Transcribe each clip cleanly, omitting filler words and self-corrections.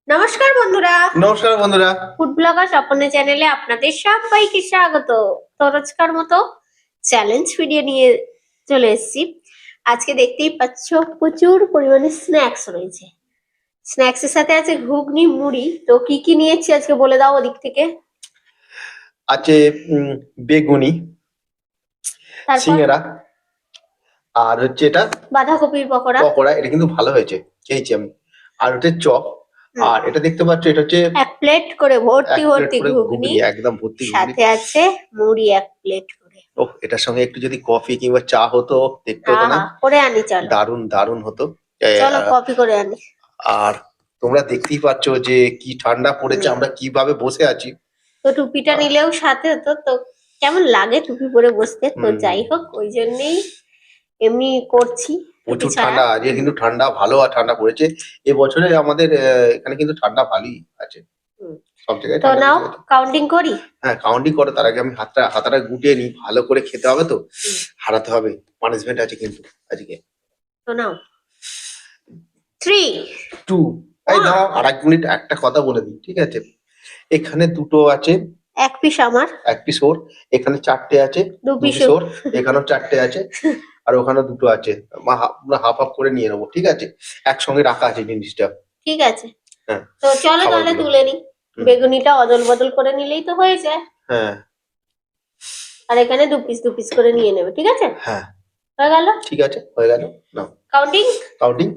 নমস্কার বন্ধুরা, নমস্কার বন্ধুরা। ফুড ব্লগার স্বপনে চ্যানেলে আপনাদের সবাইকে স্বাগত। তো রোজকার মতো চ্যালেঞ্জ ভিডিও নিয়ে চলে এসেছি। আজকে দেখতেই পাচ্ছ প্রচুর পরিমাণে স্ন্যাক্স রয়েছে। স্ন্যাক্স এর সাথে আছে ঘুগনি, মুড়ি। তো কি কি নিয়েছি আজকে বলে দাও ওদিক থেকে। আছে বেগুনি, তারপর সিঙ্গারা, আর হচ্ছে এটা বাঁধাকপির পকোড়া। পকোড়া। এটা কিন্তু ভালো হয়েছে, খেয়েছি আমি। আর হচ্ছে চপ। আর এটা দেখতে পাচ্ছ, এটা হচ্ছে এক প্লেট করে ভর্তি এক প্লেট ভর্তি করে ঘুগনি, ঘুগনি, একদম ভর্তি ঘুগনি। সাথে আছে মুড়ি এক প্লেট করে। ওহ, এটার সঙ্গে একটু যদি কফি কিংবা চা হতো, দেখতে হতো না? আহা, করে আনি চলো। দারুণ দারুণ হতো। চলো কপি করে আনি। আর তোমরা দেখতেই পাচ্ছ যে কি ঠান্ডা পড়েছে, আমরা কিভাবে বসে আছি। তো টুপিটা নিলেও সাথে হতো, তো কেমন লাগে টুপি পরে বসতে। তো যাই হোক, ওই জন্যই এমনি করছি টুপি প্রচুর ছাড়া। ঠান্ডা আজকে, কিন্তু ঠান্ডা ভালো, আর ঠান্ডা পড়েছে এবছরে আমাদের এখানে কিন্তু ঠান্ডা ভালোই আছে। হুম। সব জায়গায় তো ঠান্ডা নাও বেশি আছে। কাউন্টিং করি। হ্যাঁ, কাউন্টিং করো, তার আগে আমি হাতাটা গুটিয়ে নিই, ভালো করে খেতে হবে তো, হারাতে হবে। পানিশমেন্ট আছে কিন্তু আজকে। তো নাও 3 টু। এই দাঁড়াও, আর 1 মিনিট একটা কথা বলে দিই, ঠিক আছে? এখানে দুটো আছে, এক পিস আমার, এক পিস ওর। এখানে 4টে আছে, 2 2 পিস পিস ওর। এখানেও 4টে আছে, আর ওখানে দুটো আছে। হাফ হাফ করে নিয়ে নেবো, ঠিক আছে? একসঙ্গে রাখা আছে জিনিসটা। ঠিক আছে। হ্যাঁ, তো চলো তাহলে খাবারগুলো। তুলে নিই। বেগুনিটা অদল বদল করে নিলেই তো হয়ে যায়। হ্যাঁ আর এখানে 2 পিস 2 পিস করে নিয়ে নেবে, ঠিক আছে? হ্যাঁ, হয়ে গেল ঠিক আছে, হয়ে গেল। নাও কাউন্টিং। কাউন্টিং।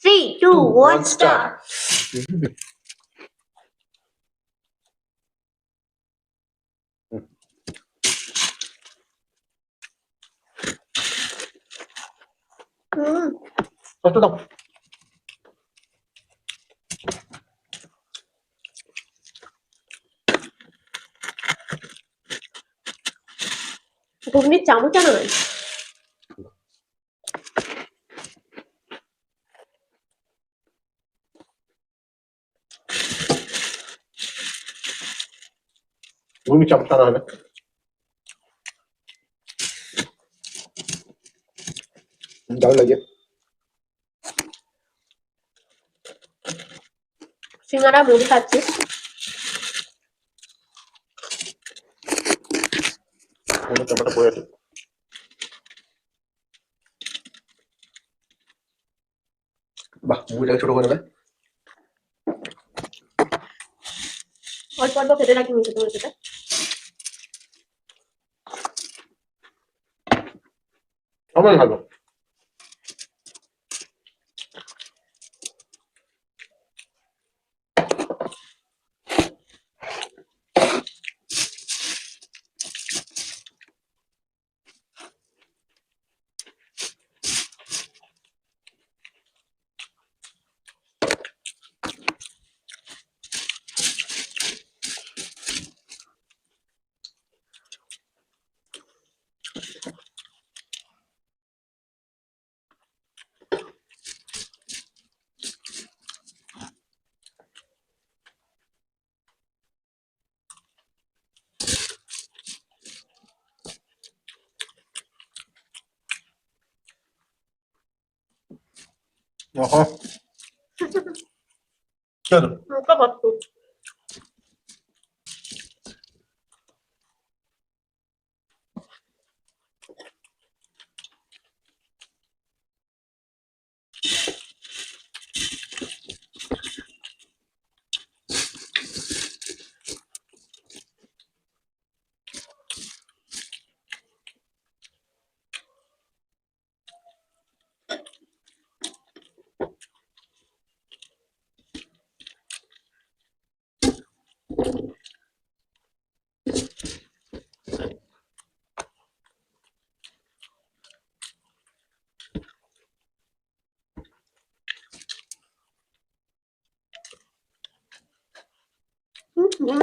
3 2 1 স্টার্ট। স্টার্ট। হুম, কত দাও? ঘুগনির চামচ আনো না। তুমি চামচা না হবে, দারুণ লাগে। সিঙ্গারা মুড়ি খাচ্ছি। অন্য চামচটা পড়ে আছে। বাহ, মুড়িটাকে ছোট করে নেবে। অল্প অল্প খেতে রাখি মিশে তোমার সাথে। আমার ভালো। চলো। মুখটা ভর্তি।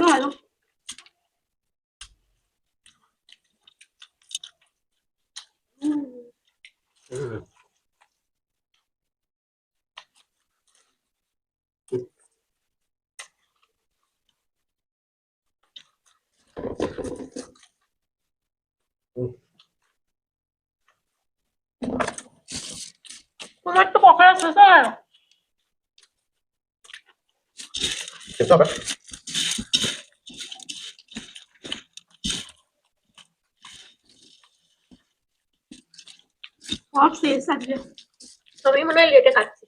ভালো। তোমার তো পকোড়া শেষ হয়ে গেল। খেতে হবে। আমি মনে হয় লেটে খাচ্ছি।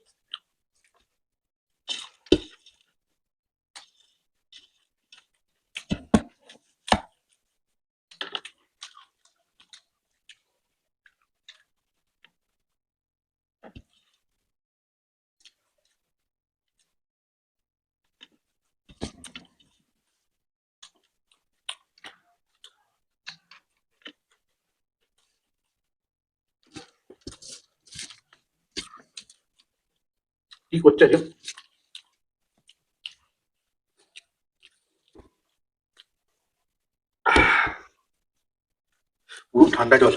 কি করছে আজকে? পুরো ঠান্ডা জল।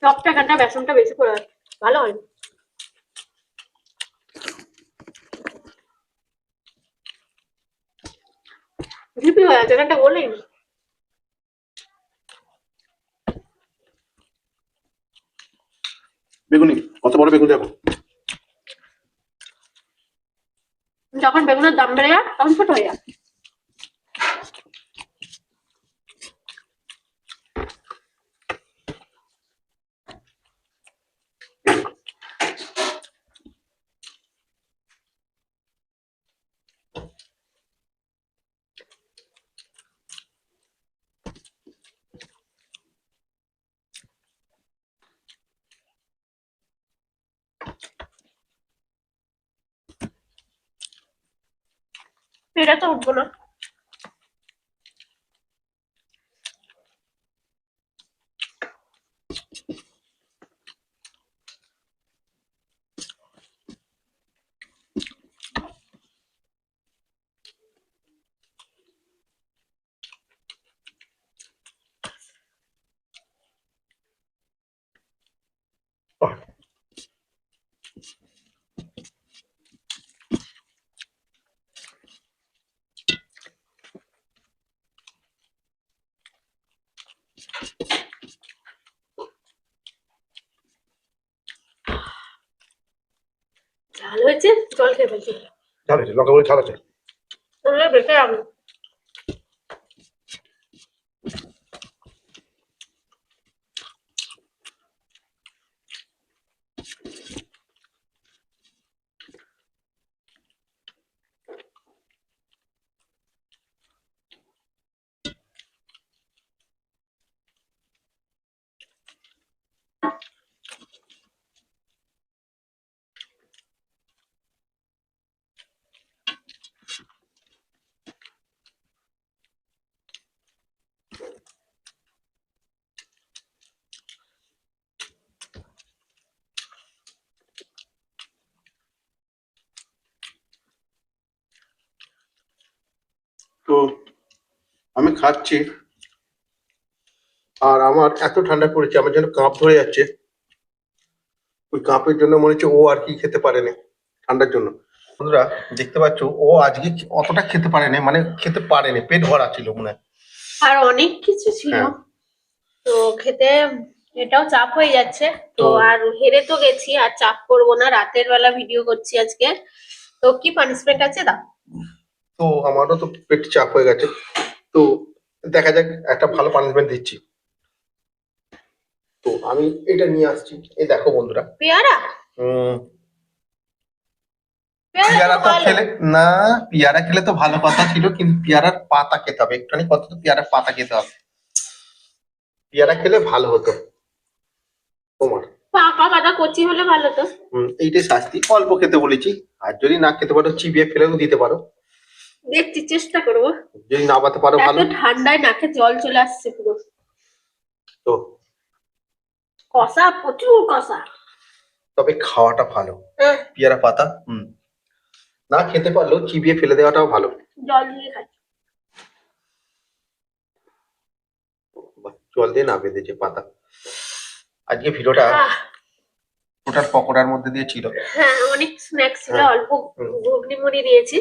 সব টাকাটা বেসনটা বেশি করে ভালো হয়। ঝিপি হয়ে আছে, একটা বলেই না। বেগুনি কত বড় বেগুন দেখো। যখন বেগুনের দাম বেড়ে যায় তখন ছোট হয়ে যায়। এটা তো উঠবো না। ঝাল হয়েছে, জল খেয়ে ফেলছি। ঝাল আছে, লঙ্কা বলে ঝাল আছে। বেঁচে যাবো। তো আমি খাচ্ছি, আর আমার এত ঠান্ডা পড়েছে, আমার যেন কাঁপ ধরে যাচ্ছে। ওই কাঁপের জন্য মনে হচ্ছে ও আর কি খেতে পারেনি ঠান্ডার জন্য। বন্ধুরা দেখতে পাচ্ছ, ও আজকে অতটা খেতে পারেনি, মানে খেতে পারেনি, পেট ভরা ছিল মনে হয়। আর অনেক কিছু ছিল, হ্যাঁ। তো খেতে এটাও চাপ হয়ে যাচ্ছে। তো তো- আর হেরে তো গেছি, আর চাপ করবো না, রাতের বেলা ভিডিও করছি আজকে। তো কি পানিশমেন্ট আছে দাও। তো আমারও তো পেট চাপ হয়ে গেছে, তো দেখা যাক, একটা ভালো পানিশমেন্ট দিচ্ছি। তো আমি এটা নিয়ে আসছি, এই দেখো বন্ধুরা। পেয়ারা, উম, পেয়ারা পেয়ারা তো তো ভালো। খেলে না, পেয়ারা খেলে তো ভালো কথা ছিল, কিন্তু পেয়ারার পাতা খেতে হবে, একটুখানি কত তো পেয়ারার পাতা খেতে হবে। পেয়ারা খেলে ভালো হতো তোমার। পাকা পাতা কচি হলে ভালো তো। এইটাই শাস্তি, অল্প খেতে বলেছি। আর যদি না খেতে পারো চিবিয়ে ফেলেও দিতে পারো, দেখছি, চেষ্টা করবো। যদি না পাতে পারো এত ভালো। ঠান্ডায় নাকে জল চলে আসছে পুরো। তো কষা, প্রচুর কষা। তবে খাওয়াটা ভালো, হ্যাঁ, পেয়ারা পাতা। না খেতে পারলেও চিবিয়ে ফেলে দেওয়াটাও ভালো। জল দিয়ে খাচ্ছি। বাহ, জল দিয়ে না বেঁধেছে পাতা। আজকে ভিডিওটা আহ, ওটার পকোড়ার মধ্যে দিয়ে ছিল। হ্যাঁ, অনেক স্ন্যাক্স ছিল, হ্যাঁ। অল্প হুম। ঘুগনি মুড়ি দিয়েছি।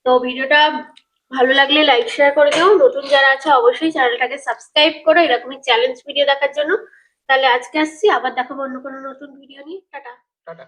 তো ভিডিওটা ভালো লাগলে লাইক শেয়ার করে দিও, নতুন যারা আছে অবশ্যই চ্যানেলটাকে সাবস্ক্রাইব করো এরকমই চ্যালেঞ্জ ভিডিও দেখার জন্য। তাহলে আজকে আসছি, আবার দেখাবো অন্য কোনো নতুন ভিডিও নিয়ে। টাটা। টাটা।